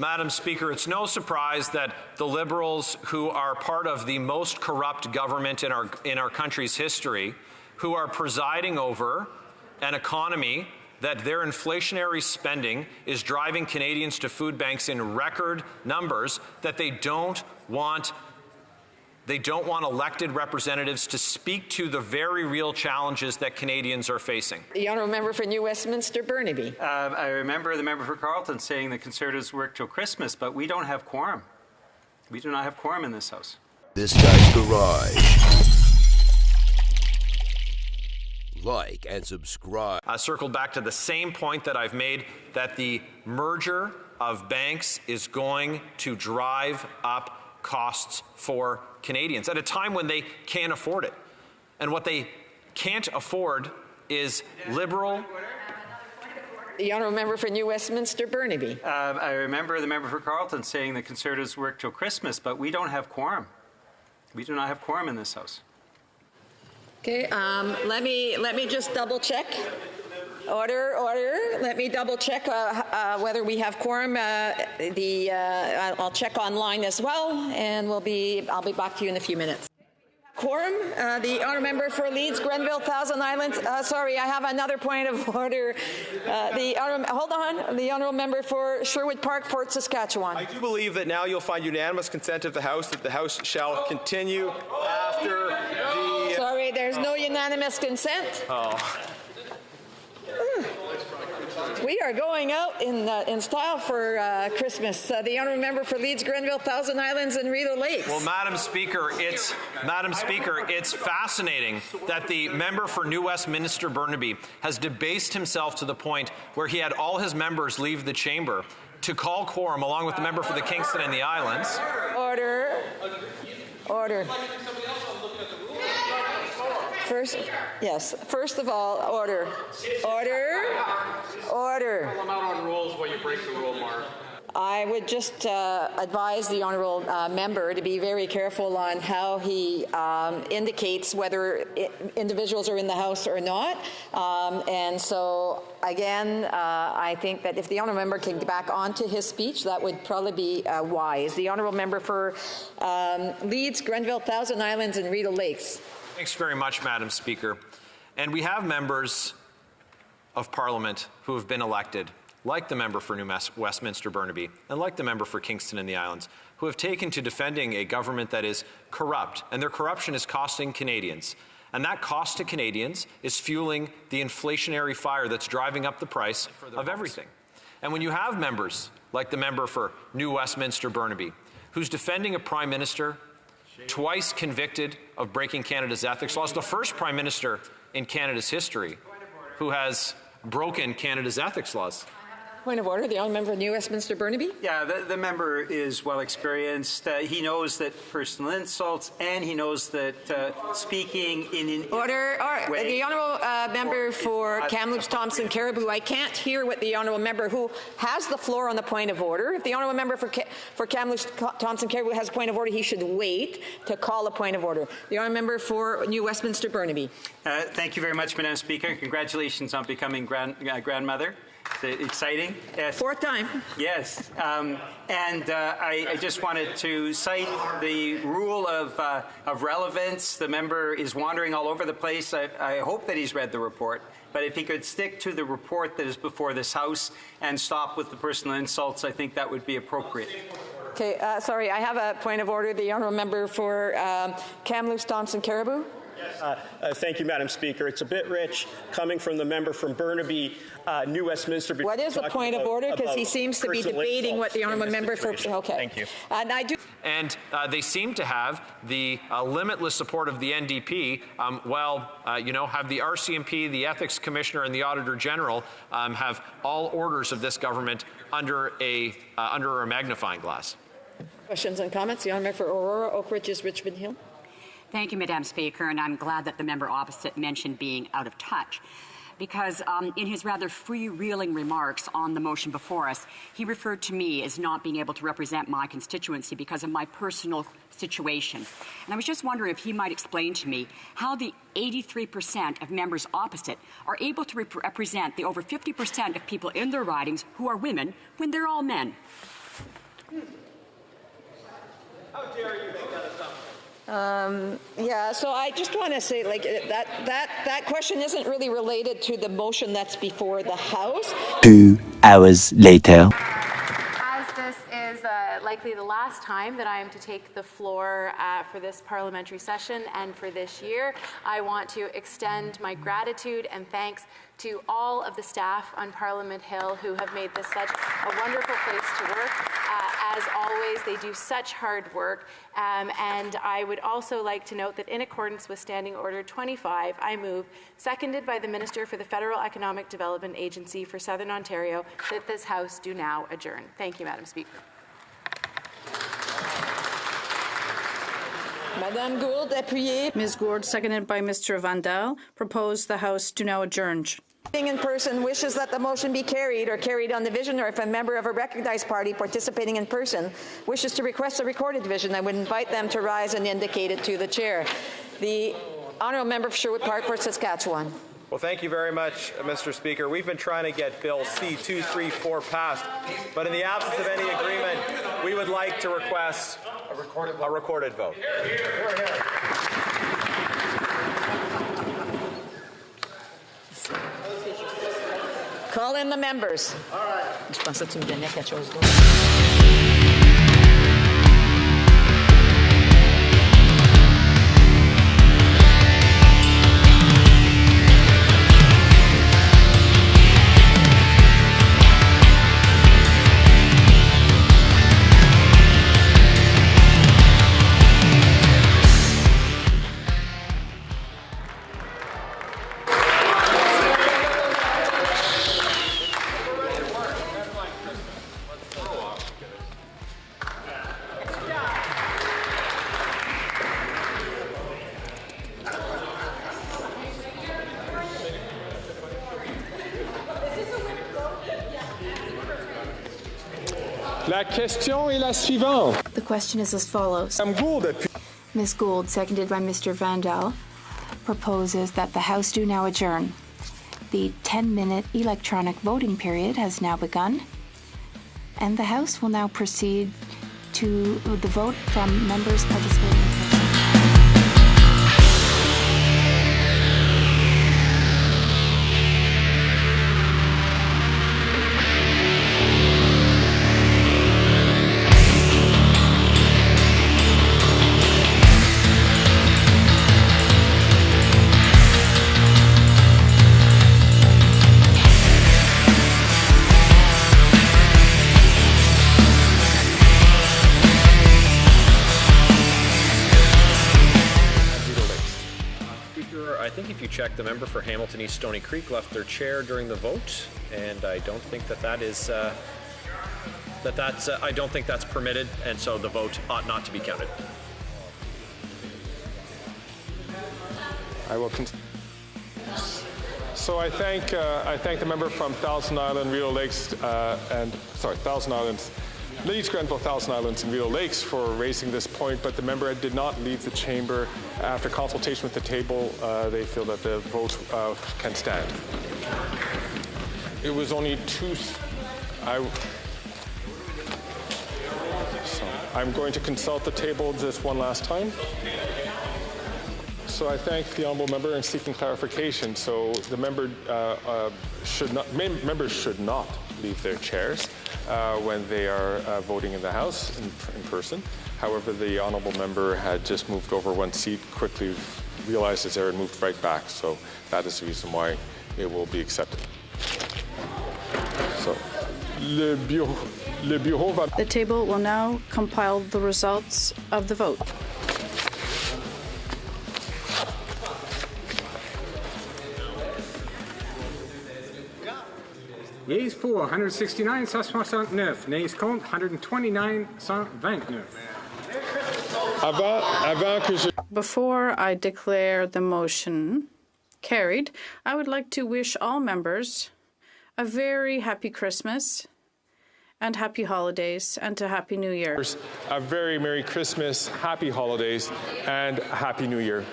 Madam Speaker, it's no surprise that the Liberals, who are part of the most corrupt government in our country's history, who are presiding over an economy that their inflationary spending is driving Canadians to food banks in record numbers, that they don't want elected representatives to speak to the very real challenges that Canadians are facing. The honourable member for New Westminster Burnaby. I remember the member for Carleton saying the Conservatives work till Christmas, but we don't have quorum. We do not have quorum in this House. This Guy's Garage. Like and subscribe. Circled back to the same point that I've made, that the merger of banks is going to drive up costs for Canadians at a time when they can't afford it. And what they can't afford is Liberal. The honourable member for New Westminster Burnaby. I remember the member for Carleton saying the Conservatives work till Christmas, but we don't have quorum. We do not have quorum in this House. Okay, let me just double check. Order. Let me double check whether we have quorum. I'll check online as well, and I'll be back to you in a few minutes. Quorum. The honourable member for Leeds, Grenville, Thousand Islands. Sorry, I have another point of order. Hold on. The honourable member for Sherwood Park, Fort Saskatchewan. I do believe that now you'll find unanimous consent of the House that the House shall continue after the. Sorry, there's no unanimous consent. Oh. We are going out in style for Christmas. The honourable member for Leeds, Grenville, Thousand Islands, and Rideau Lakes. Well, Madam Speaker, it's fascinating that the member for New Westminster Burnaby has debased himself to the point where he had all his members leave the chamber to call quorum, along with the member for the Kingston and the Islands. Order. First of all, order. Call them out on rules while you break the rule, Mark. I would just advise the honourable member to be very careful on how he indicates whether individuals are in the House or not. And so, again, I think that if the honourable member can get back onto his speech, that would probably be wise. The honourable member for Leeds, Grenville, Thousand Islands, and Rideau Lakes. Thanks very much, Madam Speaker. And we have members of Parliament who have been elected, like the member for New Westminster Burnaby and like the member for Kingston and the Islands, who have taken to defending a government that is corrupt, and their corruption is costing Canadians. And that cost to Canadians is fueling the inflationary fire that's driving up the price of everything. And when you have members like the member for New Westminster Burnaby, who's defending a Prime Minister twice convicted of breaking Canada's ethics laws, the first Prime Minister in Canada's history who has broken Canada's ethics laws. Point of order. The honourable member of New Westminster Burnaby. Yeah, the member is well experienced. He knows that personal insults, and he knows that speaking in order. The honourable member for Kamloops Thompson Caribou. I can't hear what the honourable member who has the floor on the point of order. If the honourable member for Kamloops Thompson Caribou has a point of order, he should wait to call a point of order. The honourable member for New Westminster Burnaby. Thank you very much, Madam Speaker. Congratulations on becoming grandmother. Exciting. Yes. Fourth time. Yes. I just wanted to cite the rule of relevance. The member is wandering all over the place. I hope that he's read the report. But if he could stick to the report that is before this House and stop with the personal insults, I think that would be appropriate. Okay. Sorry, I have a point of order. The honourable member for Kamloops Thompson Caribou. Thank you, Madam Speaker. It's a bit rich coming from the member from Burnaby, New Westminster. What is the point of order? Because he seems to be debating what the honourable member for. Okay. Thank you. And they seem to have the limitless support of the NDP, have the RCMP, the Ethics Commissioner, and the Auditor General have all orders of this government under a magnifying glass. Questions and comments? The honourable member for Aurora, Oak Ridges, Richmond Hill. Thank you, Madam Speaker, and I'm glad that the member opposite mentioned being out of touch, because in his rather freewheeling remarks on the motion before us, he referred to me as not being able to represent my constituency because of my personal situation. And I was just wondering if he might explain to me how the 83% of members opposite are able to represent the over 50% of people in their ridings who are women when they're all men. How dare you make that assumption? Yeah, so I just want to say, like, that question isn't really related to the motion that's before the House. 2 hours later. As this is likely the last time that I am to take the floor for this parliamentary session and for this year, I want to extend my gratitude and thanks to all of the staff on Parliament Hill who have made this such a wonderful place to work. As always, they do such hard work. And I would also like to note that in accordance with Standing Order 25, I move, seconded by the Minister for the Federal Economic Development Agency for Southern Ontario, that this House do now adjourn. Thank you, Madam Speaker. Madame Gould, appuyée. Ms. Gould, seconded by Mr. Vandal, propose the House do now adjourn. In person wishes that the motion be carried or carried on division, or if a member of a recognized party participating in person wishes to request a recorded division, I would invite them to rise and indicate it to the chair. The honourable member for Sherwood Park, Port Saskatchewan. Well, thank you very much, Mr. Speaker. We've been trying to get Bill C-234 passed, but in the absence of any agreement, we would like to request a recorded vote. Call in the members. All right. Je pensais que tu me donnais quelque chose d'autre. La question est la suivante. The question is as follows. Ms. Gould, seconded by Mr. Vandal, proposes that the House do now adjourn. The 10-minute electronic voting period has now begun, and the House will now proceed to the vote from members participating in person. I think if you check, the member for Hamilton East Stony Creek left their chair during the vote, and I don't think I don't think that's permitted, and so the vote ought not to be counted. I will continue. So I thank the member from Thousand Island, Rideau Lakes, Thousand Islands, Leeds, Grenville, Thousand Islands, and Rideau Lakes for raising this point, but the member did not leave the chamber. After consultation with the table, they feel that the vote can stand. It was only two. So I'm going to consult the table just one last time. So I thank the honourable member in seeking clarification. So the member members should not leave their chairs when they are voting in the House in person. However, the honourable member had just moved over one seat, quickly realized his error and moved right back. So that is the reason why it will be accepted. So, le bureau va... The table will now compile the results of the vote. Yeas pour 169, 169. Nays contre 129, 129. Before I declare the motion carried, I would like to wish all members a very happy Christmas and happy holidays and a happy New Year. A very Merry Christmas, happy holidays, and happy New Year.